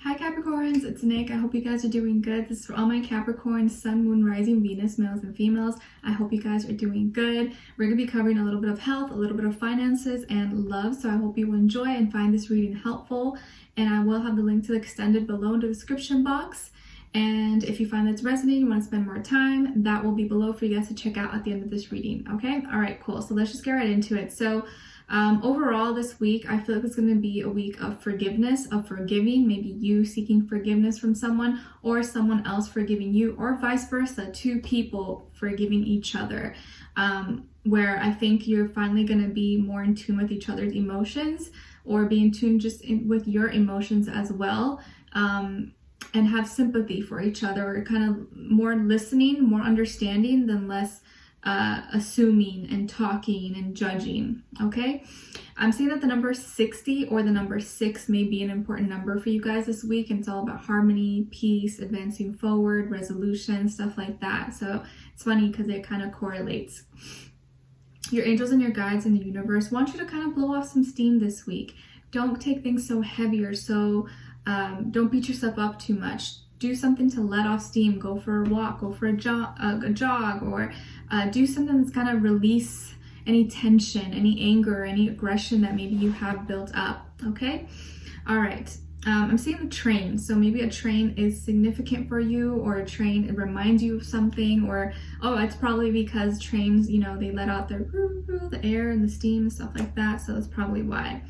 Hi Capricorns, it's Nick. I hope you guys are doing good. This is for all my Capricorn, Sun, Moon, Rising, Venus, males and females. I hope you guys are doing good. We're going to be covering a little bit of health, a little bit of finances, and love. So I hope you will enjoy and find this reading helpful. And I will have the link to the extended below in the description box. And if you find that's resonating, you want to spend more time, that will be below for you guys to check out at the end of this reading. Okay? All right, cool. So let's just get right into it. So overall this week, I feel like it's going to be a week of forgiveness, of forgiving, maybe you seeking forgiveness from someone or someone else forgiving you, or vice versa, two people forgiving each other, where I think you're finally going to be more in tune with each other's emotions, or be in tune with your emotions as well, and have sympathy for each other, or kind of more listening, more understanding than less assuming and talking and judging. Okay, I'm seeing that the number 60 or the number 6 may be an important number for you guys this week, and it's all about harmony, peace, advancing forward, resolution, stuff like that. So it's funny because it kind of correlates. Your angels and your guides in the universe want you to kind of blow off some steam this week. Don't take things so heavy, or so don't beat yourself up too much. Do something to let off steam. Go for a walk, go for a jog, or do something that's gonna release any tension, any anger, any aggression that maybe you have built up. Okay, all right. I'm seeing a train, so maybe a train is significant for you, or a train, it reminds you of something, or it's probably because trains, they let out the air and the steam and stuff like that, so that's probably why.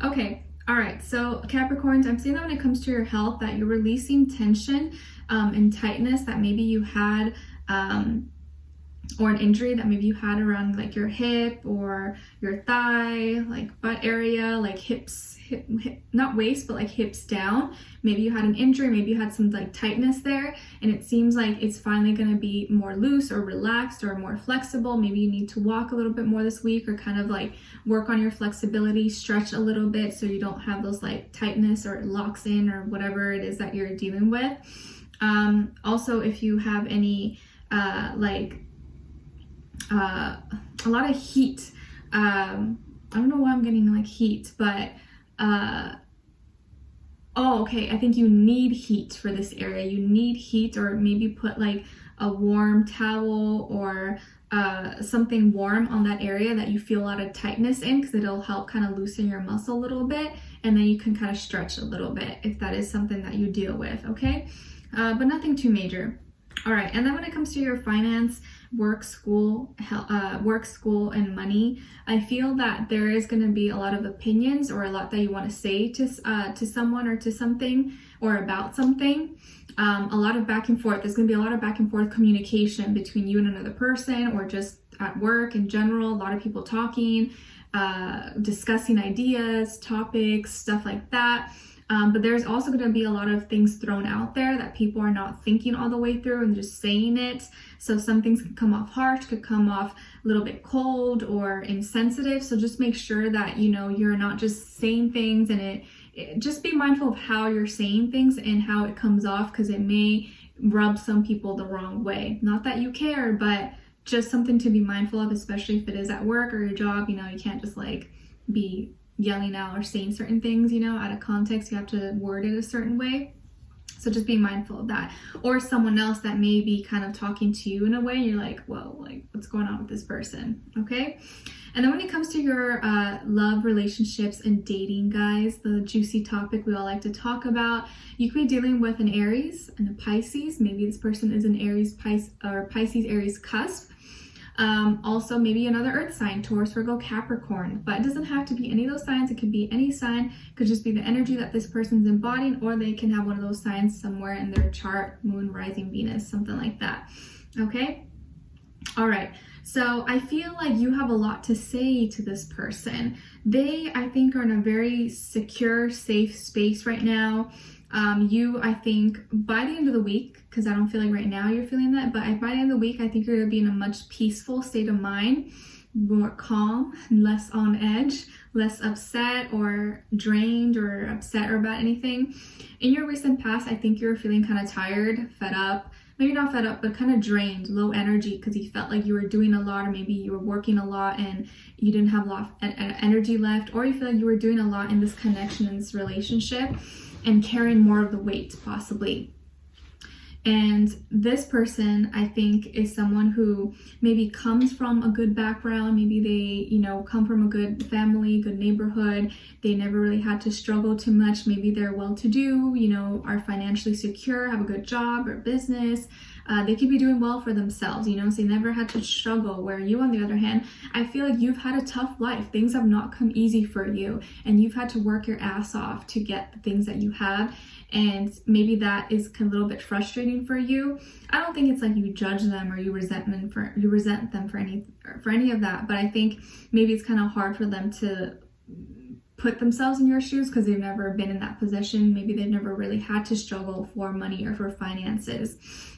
Okay. All right, so Capricorns, I'm seeing that when it comes to your health, that you're releasing tension and tightness that maybe you had, or an injury that maybe you had around like your hip or your thigh, like butt area, like hips, hip, not waist, but like hips down. Maybe you had an injury, maybe you had some like tightness there, and it seems like it's finally going to be more loose or relaxed or more flexible. Maybe you need to walk a little bit more this week, or kind of like work on your flexibility, stretch a little bit so you don't have those like tightness or it locks in, or whatever it is that you're dealing with. Also, if you have any a lot of heat, I don't know why I'm getting like heat, but okay, I think you need heat for this area. You need heat, or maybe put like a warm towel or something warm on that area that you feel a lot of tightness in, because it'll help kind of loosen your muscle a little bit, and then you can kind of stretch a little bit if that is something that you deal with. Okay, but nothing too major. All right, and then when it comes to your finance, work, school, and money, I feel that there is going to be a lot of opinions, or a lot that you want to say to someone, or to something, or about something. A lot of back and forth. There's going to be a lot of back and forth communication between you and another person, or just at work in general. A lot of people talking, discussing ideas, topics, stuff like that. But there's also going to be a lot of things thrown out there that people are not thinking all the way through and just saying it. So some things can come off harsh, could come off a little bit cold or insensitive. So just make sure that, you're not just saying things, and just be mindful of how you're saying things and how it comes off, because it may rub some people the wrong way. Not that you care, but just something to be mindful of, especially if it is at work or your job. You can't just like be yelling out or saying certain things, out of context. You have to word it a certain way. So just be mindful of that. Or someone else that may be kind of talking to you in a way, and you're like, whoa, like what's going on with this person? Okay. And then when it comes to your love, relationships, and dating, guys, the juicy topic we all like to talk about, you could be dealing with an Aries and a Pisces. Maybe this person is an Aries, Pisces, Aries cusp. Also maybe another earth sign, Taurus, Virgo, Capricorn, but it doesn't have to be any of those signs. It could be any sign. It could just be the energy that this person's embodying, or they can have one of those signs somewhere in their chart, Moon, Rising, Venus, something like that. Okay. All right. So I feel like you have a lot to say to this person. They, I think, are in a very secure, safe space right now. I think by the end of the week, because I don't feel like right now you're feeling that, but by the end of the week, I think you're going to be in a much peaceful state of mind, more calm, less on edge, less upset or drained or upset or about anything. In your recent past, I think you were feeling kind of tired, fed up, maybe not fed up, but kind of drained, low energy, because he felt like you were doing a lot, or maybe you were working a lot and you didn't have a lot of energy left, or you feel like you were doing a lot in this connection, in this relationship, and carrying more of the weight possibly. And this person, I think, is someone who maybe comes from a good background. Maybe they, come from a good family, good neighborhood. They never really had to struggle too much. Maybe they're well-to-do, are financially secure, have a good job or business. They could be doing well for themselves, so they never had to struggle. Where you, on the other hand, I feel like you've had a tough life. Things have not come easy for you, and you've had to work your ass off to get the things that you have. And maybe that is a little bit frustrating for you. I don't think it's like you judge them or you resent them for any of that, but I think maybe it's kind of hard for them to put themselves in your shoes because they've never been in that position. Maybe they've never really had to struggle for money or for finances.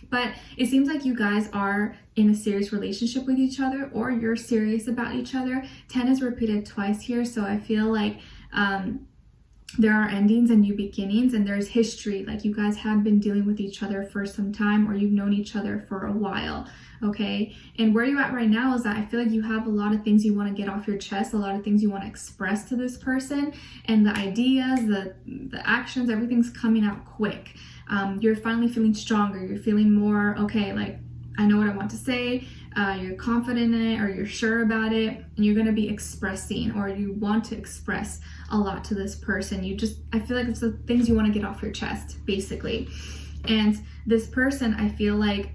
But it seems like you guys are in a serious relationship with each other, or you're serious about each other. 10 is repeated twice here, so I feel like there are endings and new beginnings, and there's history. Like you guys have been dealing with each other for some time, or you've known each other for a while, okay? And where you're at right now is that I feel like you have a lot of things you want to get off your chest, a lot of things you want to express to this person, and the ideas, the actions, everything's coming out quick. You're finally feeling stronger. You're feeling more, okay, like I know what I want to say. You're confident in it, or you're sure about it, and you're going to be expressing, or you want to express a lot to this person. I feel like it's the things you want to get off your chest, basically. And this person, I feel like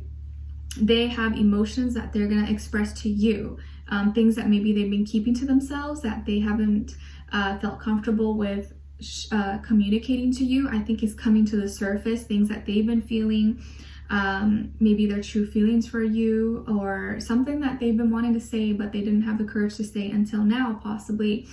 they have emotions that they're going to express to you, things that maybe they've been keeping to themselves, that they haven't felt comfortable with communicating to you. I think is coming to the surface, things that they've been feeling. Maybe their true feelings for you, or something that they've been wanting to say but they didn't have the courage to say until now, possibly.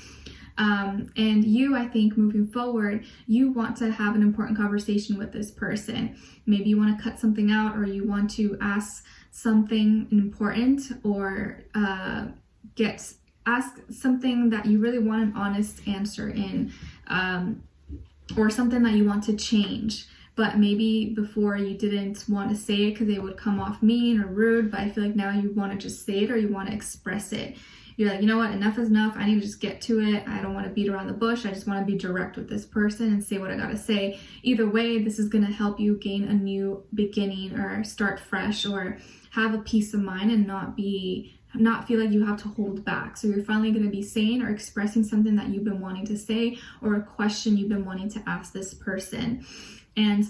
And you, I think, moving forward, you want to have an important conversation with this person. Maybe you want to cut something out, or you want to ask something important, or ask something that you really want an honest answer in, or something that you want to change. But maybe before you didn't want to say it because it would come off mean or rude, but I feel like now you want to just say it, or you want to express it. You're like, you know what, enough is enough. I need to just get to it. I don't want to beat around the bush. I just want to be direct with this person and say what I got to say. Either way, this is going to help you gain a new beginning, or start fresh, or have a peace of mind, and not feel like you have to hold back. So you're finally going to be saying or expressing something that you've been wanting to say, or a question you've been wanting to ask this person. And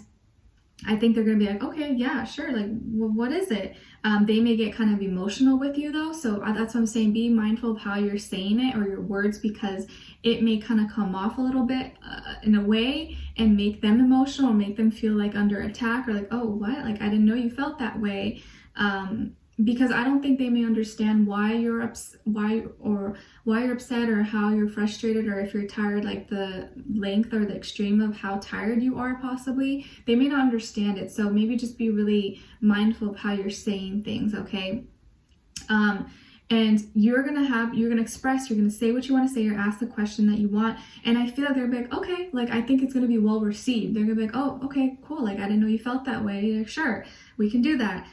I think they're going to be like, okay, yeah, sure. Like, well, what is it? They may get kind of emotional with you though. So that's what I'm saying. Be mindful of how you're saying it, or your words, because it may kind of come off a little bit in a way and make them emotional, or make them feel like under attack, or like, oh, what? Like, I didn't know you felt that way. Because I don't think they may understand why you're upset, or how you're frustrated, or if you're tired, like the length or the extreme of how tired you are, possibly. They may not understand it. So maybe just be really mindful of how you're saying things, okay? And you're gonna express, you're gonna say what you want to say, or ask the question that you want. And I feel like they're like, okay, like, I think it's gonna be well received. They're gonna be like, oh, okay, cool. Like, I didn't know you felt that way. Like, sure, we can do that.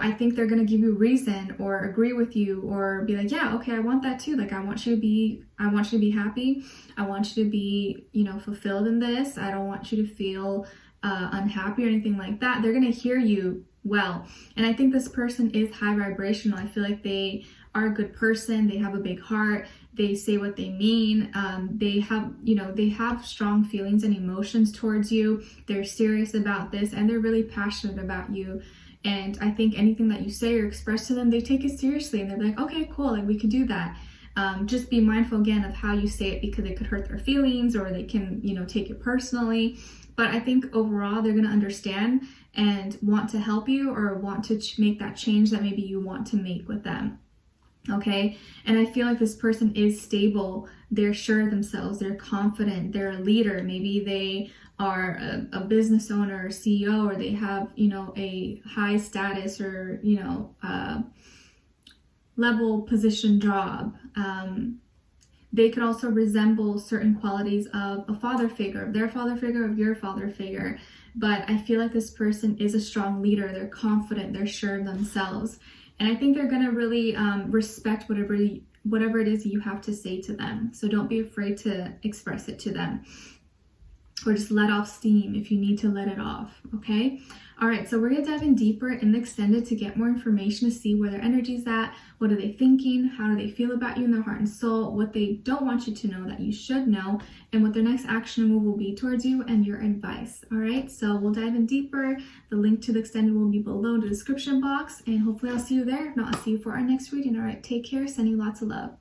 I think they're going to give you reason, or agree with you, or be like, yeah, okay, I want that too. Like, I want you to be happy. I want you to be, fulfilled in this. I don't want you to feel unhappy or anything like that. They're going to hear you well. And I think this person is high vibrational. I feel like they are a good person. They have a big heart. They say what they mean. They have strong feelings and emotions towards you. They're serious about this, and they're really passionate about you. And I think anything that you say or express to them, they take it seriously, and they're like, okay, cool, like, we could do that. Just be mindful again of how you say it, because it could hurt their feelings, or they can, take it personally. But I think overall they're going to understand and want to help you, or want to make that change that maybe you want to make with them. Okay. And I feel like this person is stable. They're sure of themselves. They're confident. They're a leader. Maybe they are a business owner or CEO, or they have, a high status, or, level position job. They could also resemble certain qualities of a father figure, of their father figure, of your father figure. But I feel like this person is a strong leader. They're confident, they're sure of themselves. And I think they're going to really respect whatever it is you have to say to them. So don't be afraid to express it to them. Or just let off steam if you need to let it off, okay? All right, so we're gonna dive in deeper in the extended to get more information to see where their energy's at, what are they thinking, how do they feel about you in their heart and soul, what they don't want you to know that you should know, and what their next action move will be towards you and your advice, all right? So we'll dive in deeper. The link to the extended will be below in the description box, and hopefully I'll see you there. If not, I'll see you for our next reading, all right? Take care, sending lots of love.